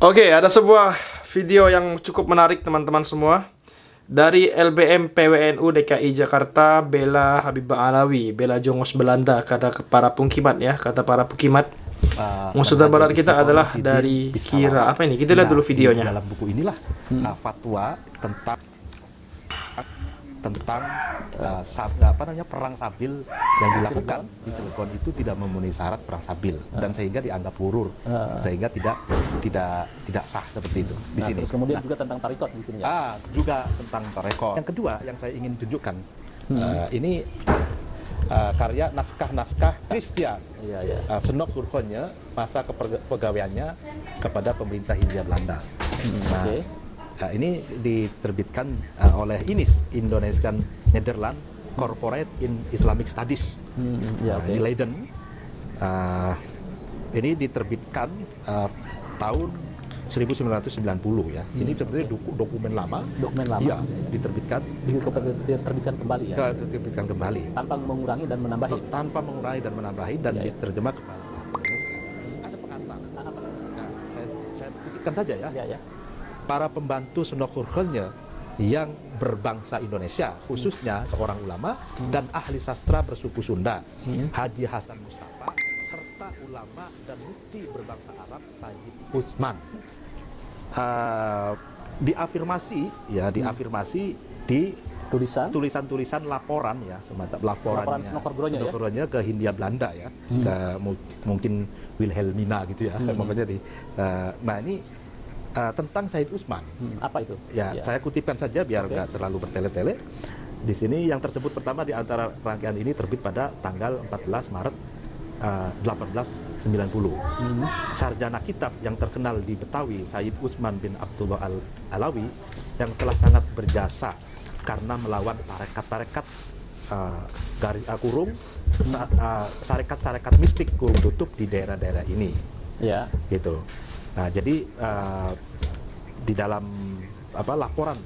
Oke, ada sebuah video yang cukup menarik teman-teman semua. Dari LBM PWNU DKI Jakarta, bela Habibah Alawi, bela Jongos Belanda, kata para pungkimat ya, kata para pukimat. Musuh terberat kita adalah dari Kira. Apa ini? Kita lihat dulu videonya. Dalam buku inilah fatwa tentang perang sabil yang dilakukan di Cilegon itu tidak memenuhi syarat perang sabil dan sehingga dianggap hurur, sehingga tidak sah seperti itu di sini. Terus kemudian juga tentang tarekat di sini ya. Juga tentang tarekat. Yang kedua yang saya ingin tunjukkan ini karya naskah-naskah Christian Senok Surfonnya masa kepegawaiannya kepada pemerintah Hindia Belanda. Ini diterbitkan oleh INIS, Indonesian Netherlands Corporate in Islamic Studies di Leiden. Ini diterbitkan tahun 1990 ya. Ini sebenarnya dokumen lama. Iya, diterbitkan. Diterbitkan kembali ya. Diterbitkan kembali. Tanpa mengurangi dan menambahi. Tanpa mengurangi dan menambahi dan diterjemah kembali. Ada pengantar. Saya kutipkan saja ya. Ya. Para pembantu Senok Surfonnya yang berbangsa Indonesia, khususnya seorang ulama dan ahli sastra bersuku Sunda, Haji Hasan Mustafa, serta ulama dan mufti berbangsa Arab Sayyid Utsman. Diafirmasi di tulisan-tulisan laporan ya, semacam laporan Senok ke Hindia Belanda ya, ke mungkin Wilhelmina gitu ya, makanya nah ini tentang Sayyid Utsman. Apa itu? Ya, saya kutipkan saja biar nggak terlalu bertele-tele. Di sini yang tersebut pertama di antara rangkaian ini terbit pada tanggal 14 Maret 1890. Sarjana kitab yang terkenal di Betawi, Sayyid Utsman bin Abdullah Alawi, yang telah sangat berjasa karena melawan tarekat-tarekat sarekat-sarekat mistik kurung tutup di daerah-daerah ini. Ya, gitu. Nah, jadi di dalam laporan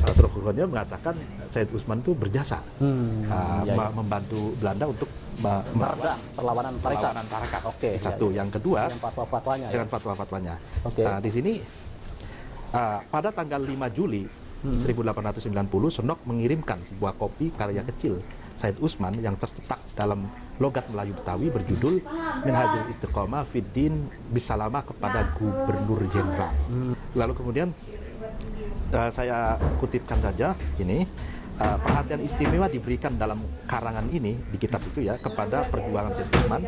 Senok Surfonnya mengatakan Sayyid Utsman itu berjasa membantu Belanda untuk meredam perlawanan tarekat. Satu, yang kedua dengan fatwa-fatwanya. Di sini pada tanggal 5 Juli 1890 Senok mengirimkan sebuah kopi karya kecil Sayyid Utsman yang tercetak dalam logat Melayu Betawi berjudul Minhajul Istiqomah Fiddin Bisalama kepada Gubernur Jenderal. Lalu kemudian saya kutipkan saja ini, perhatian istimewa diberikan dalam karangan ini di kitab itu ya kepada perjuangan Sayyid Utsman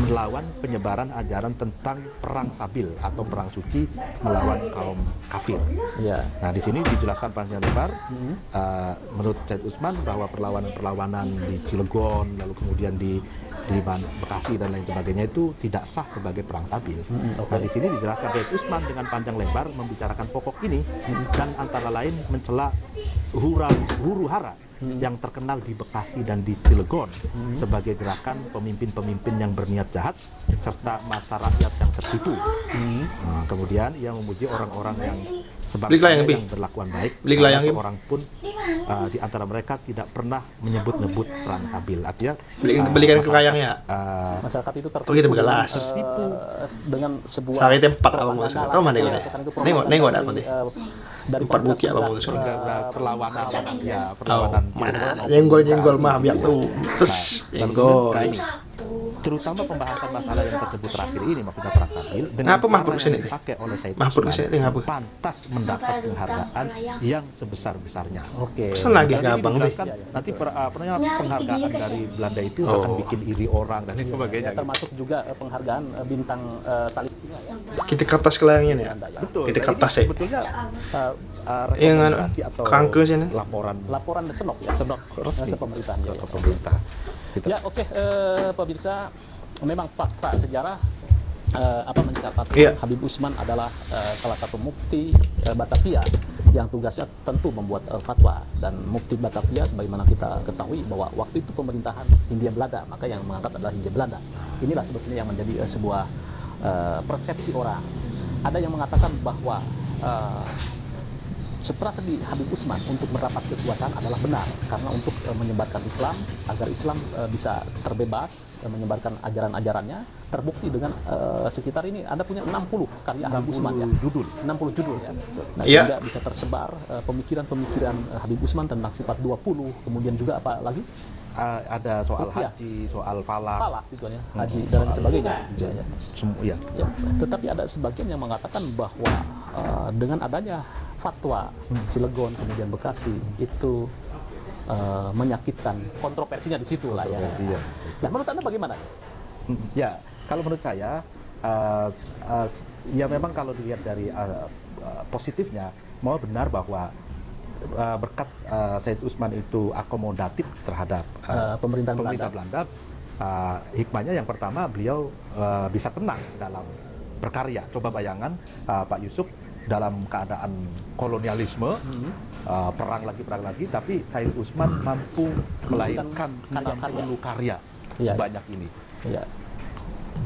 melawan penyebaran ajaran tentang perang sabil atau perang suci melawan kaum kafir. Nah, di sini dijelaskan panjang lebar menurut Sayyid Utsman bahwa perlawanan di Cilegon lalu kemudian di Bekasi dan lain sebagainya itu tidak sah sebagai perang sabil. Nah, di sini dijelaskan Sayyid Utsman dengan panjang lebar membicarakan pokok ini dan antara lain mencela huru hara yang terkenal di Bekasi dan di Cilegon sebagai gerakan pemimpin-pemimpin yang berniat jahat serta massa rakyat yang tertipu. Kemudian ia memuji orang-orang yang sebangsanya yang berlakuan baik, karena seorang pun di antara mereka tidak pernah menyebut-nyebut perang sabil. Artinya belikan kelayangnya. Masyarakat itu tertipu dengan sebuah sari tempat apa mau tahu mana ini? Nengok ada apa nih? Dari 4 buki apa mau perlawanan nyenggol mah biar tuh terus nyenggol. Terutama pembahasan masalah yang tersebut terakhir ini, maksudnya perang sabil dengan Mahfud yang dipakai oleh Sayyid Utsman pantas mendapat penghargaan yang sebesar-besarnya. Pesan lagi ke abang deh. Nanti penghargaan dari Belanda itu akan bikin iri orang dan sebagainya. Termasuk juga penghargaan bintang salib singa ya. Kita kertas kelayangnya nih. Betul. Kita kertas ya. Sebetulnya yang kangke sini. Laporan Senok ya. Senok resmi ke pemerintahan. Ke pemerintah. Gitu. Ya pemirsa, memang fakta sejarah mencatat Habib Utsman adalah salah satu mufti Batavia yang tugasnya tentu membuat fatwa, dan mufti Batavia sebagaimana kita ketahui bahwa waktu itu pemerintahan Hindia Belanda, maka yang mengangkat adalah Hindia Belanda. Inilah sebetulnya yang menjadi sebuah persepsi orang. Ada yang mengatakan bahwa strategi Habib Utsman untuk merapat kekuasaan adalah benar, karena untuk menyebarkan Islam, agar Islam bisa terbebas menyebarkan ajaran-ajarannya, terbukti dengan sekitar ini Anda punya 60 karya Habib Utsman ya. 60 judul ya. Nah, sehingga bisa tersebar pemikiran-pemikiran Habib Utsman tentang sifat 20, kemudian juga apa lagi? Ada soal haji, soal falak itu ya, haji dan sebagainya. Ya. Tetapi ada sebagian yang mengatakan bahwa dengan adanya fatwa Cilegon kemudian Bekasi itu menyakitkan, kontroversinya di situ lah ya. Nah, menurut Anda bagaimana? Ya, kalau menurut saya ya memang kalau dilihat dari positifnya, mau benar bahwa berkat Said Utsman itu akomodatif terhadap pemerintahan Belanda, hikmahnya yang pertama beliau bisa tenang dalam berkarya. Coba bayangkan Pak Yusuf dalam keadaan kolonialisme, perang lagi, tapi Said Utsman mampu melahirkan 60 karya sebanyak ini. Ya.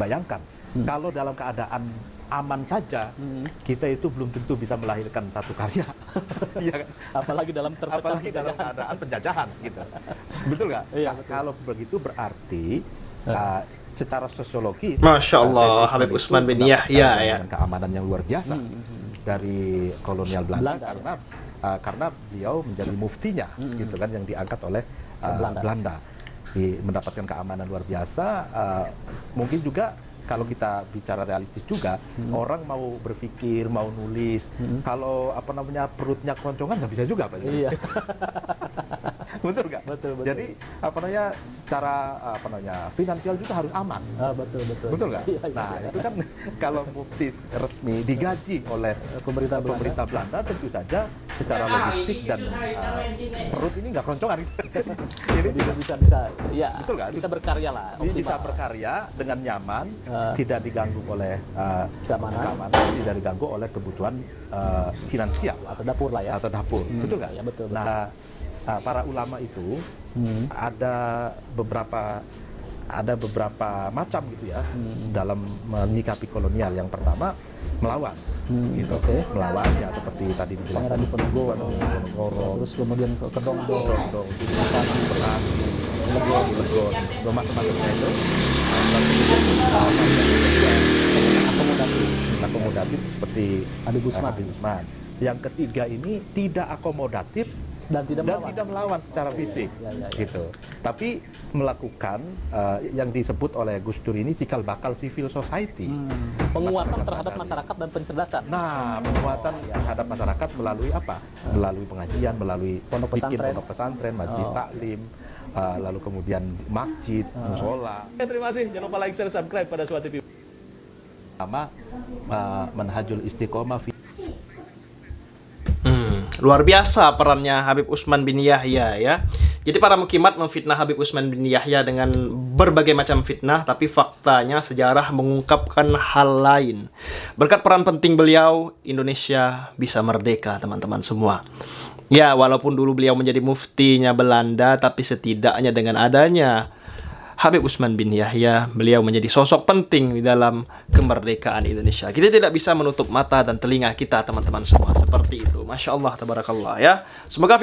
Bayangkan, kalau dalam keadaan aman saja, kita itu belum tentu bisa melahirkan satu karya. Ya kan? Apalagi dalam keadaan penjajahan gitu. Betul nggak? Iya, kalau begitu berarti secara sosiologis, Masya Allah, Habib Utsman bin Yahya ya, dengan keamanan yang luar biasa dari kolonial Belanda, karena beliau menjadi muftinya gitu kan, yang diangkat oleh Belanda. Mendapatkan keamanan luar biasa. Mungkin juga kalau kita bicara realistis juga, orang mau berpikir, mau nulis, kalau perutnya keroncongan nggak bisa juga, Pak. Iya. Betul nggak? Betul. Jadi secara finansial juga harus aman. Betul nggak? Iya. Nah, itu kan kalau mufti resmi digaji oleh pemerintah Belanda, tentu saja secara logistik dan perut ini nggak keroncongan. Ini juga bisa ya, betul nggak? Bisa berkarya lah, bisa berkarya dengan nyaman, tidak diganggu oleh keamanan, tidak diganggu oleh kebutuhan finansial atau dapur lah ya. Betul nggak? Ya, betul. Nah, para ulama itu ada beberapa macam gitu ya dalam menyikapi kolonial. Yang pertama melawan, gitu. Melawan ya seperti tadi dijelaskan di Ponorogo, terus kemudian ke Kedong, Legon, macam-macamnya itu. Akomodatif seperti Habib Utsman. Yang ketiga ini tidak akomodatif dan tidak melawan secara fisik, gitu. Tapi melakukan yang disebut oleh Gus Dur ini cikal bakal civil society, penguatan terhadap masyarakat dan pencerdasan. Nah, penguatan terhadap masyarakat melalui apa? Melalui pengajian, melalui pondok pesantren, majelis taklim, lalu kemudian masjid, musola. Terima kasih. Jangan lupa like, share, subscribe pada Suara TV. Sama Manhajul Istiqomah. Luar biasa perannya Habib Utsman bin Yahya ya. Jadi para mukimat memfitnah Habib Utsman bin Yahya dengan berbagai macam fitnah, tapi faktanya sejarah mengungkapkan hal lain. Berkat peran penting beliau, Indonesia bisa merdeka, teman-teman semua. Ya, walaupun dulu beliau menjadi muftinya Belanda, tapi setidaknya dengan adanya Habib Utsman bin Yahya, beliau menjadi sosok penting di dalam kemerdekaan Indonesia. Kita tidak bisa menutup mata dan telinga kita, teman-teman semua. Seperti itu. Masya Allah, tabarakallah ya. Semoga